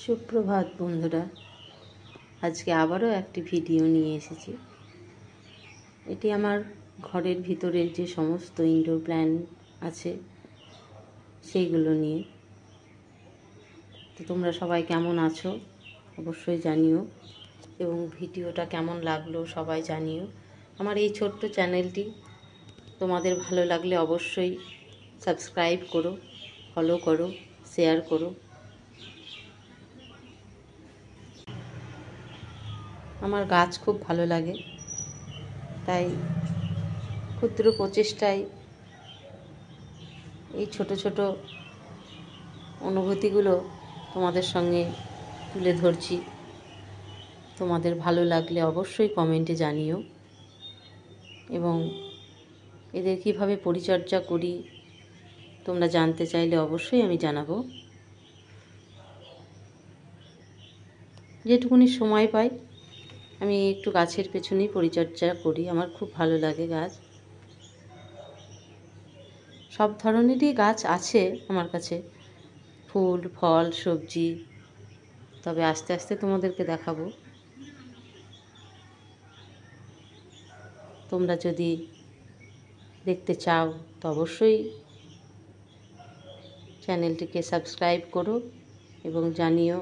সুপ্রভাত বন্ধুরা, আজকে আবারও একটি ভিডিও নিয়ে এসেছি। এটি আমার ঘরের ভিতরে যে সমস্ত ইনডোর প্ল্যান্ট আছে সেইগুলো নিয়ে। তো তোমরা সবাই কেমন আছো অবশ্যই জানিও, এবং ভিডিওটা কেমন লাগলো সবাই জানিও। আমার এই ছোট্ট চ্যানেলটি তোমাদের ভালো লাগলে অবশ্যই সাবস্ক্রাইব করো, ফলো করো, শেয়ার করো। আমার গাছ খুব ভালো লাগে, তাই ক্ষুদ্র প্রচেষ্টায় এই ছোট ছোট অনুভূতিগুলো তোমাদের সঙ্গে তুলে ধরছি। তোমাদের ভালো লাগলে অবশ্যই কমেন্টে জানিও, এবং এদের কীভাবে পরিচর্যা করি তোমরা জানতে চাইলে অবশ্যই আমি জানাবো। যেটুকুনি সময় পাই আমি একটু গাছের পেছনেই পরিচর্যা করি। আমার খুব ভালো লাগে গাছ। সব ধরনেরই গাছ আছে আমার কাছে, ফুল, ফল, সবজি। তবে আস্তে আস্তে তোমাদেরকে দেখাবো। তোমরা যদি দেখতে চাও তো অবশ্যই চ্যানেলটিকে সাবস্ক্রাইব করো এবং জানিও,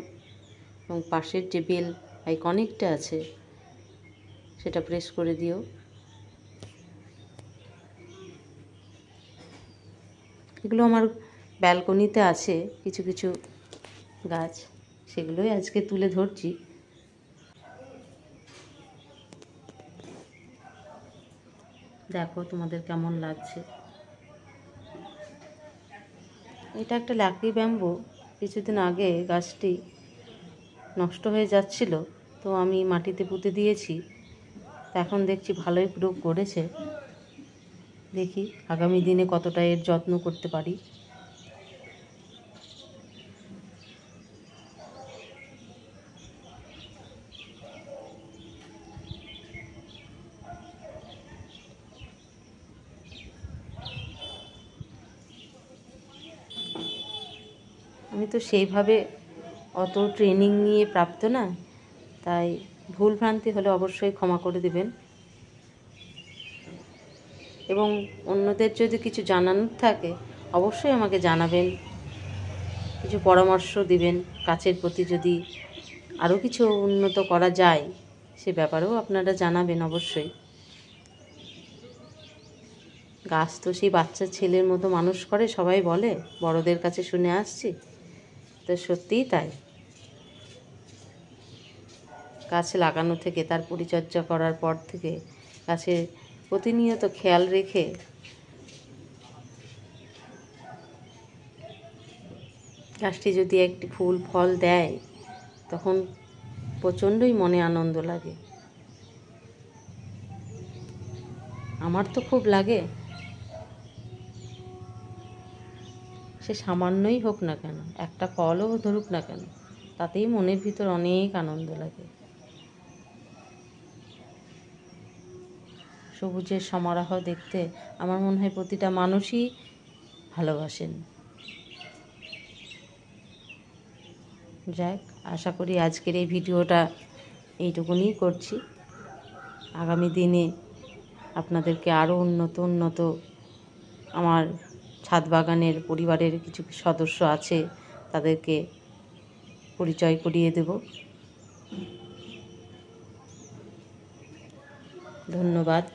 এবং পাশের যে বেল আইকনটা আছে সেটা প্রেস করে দিও। এগুলো আমার ব্যালকনিতে আছে কিছু কিছু গাছ, সেগুলোই আজকে তুলে ধরছি। দেখো তোমাদের কেমন লাগছে। এটা একটা লাকি ব্যাম্বু। কিছুদিন আগে গাছটি নষ্ট হয়ে যাচ্ছিল, তো আমি মাটিতে পুঁতে দিয়েছি। এখন দেখছি ভালোই গ্রো করেছে। দেখি আগামী দিনে কতটা এর যত্ন করতে পারি। আমি তো সেইভাবে অত ট্রেনিং নিয়ে প্রাপ্ত না, তাই ভুল ভ্রান্তি হলে অবশ্যই ক্ষমা করে দিবেন, এবং অন্যদের যদি কিছু জানানোর থাকে অবশ্যই আমাকে জানাবেন, কিছু পরামর্শ দিবেন। গাছের প্রতি যদি আরও কিছু উন্নত করা যায় সে ব্যাপারেও আপনারা জানাবেন অবশ্যই। গাছ তো সেই বাচ্চা ছেলের মতো মানুষ করে সবাই বলে, বড়দের কাছে শুনে আসছি, তো সত্যিই তাই। গাছ লাগানো থেকে, তার পরিচর্যা করার পর থেকে, গাছের প্রতিনিয়ত খেয়াল রেখে গাছটি যদি একটি ফুল ফল দেয় তখন প্রচণ্ডই মনে আনন্দ লাগে। আমার তো খুব লাগে। সে সামান্যই হোক না কেন, একটা ফলও ধরুক না কেন, তাতেই মনের ভিতর অনেক আনন্দ লাগে। সবুজের সমারোহ দেখতে আমার মনে হয় প্রতিটা মানুষই ভালোবাসেন। যাক, আশা করি আজকের এই ভিডিওটা এইটুকুনি করছি। আগামী দিনে আপনাদেরকে আরও উন্নত আমার ছাদ বাগানের পরিবারের কিছু সদস্য আছে তাদেরকে পরিচয় করিয়ে দেব। ধন্যবাদ।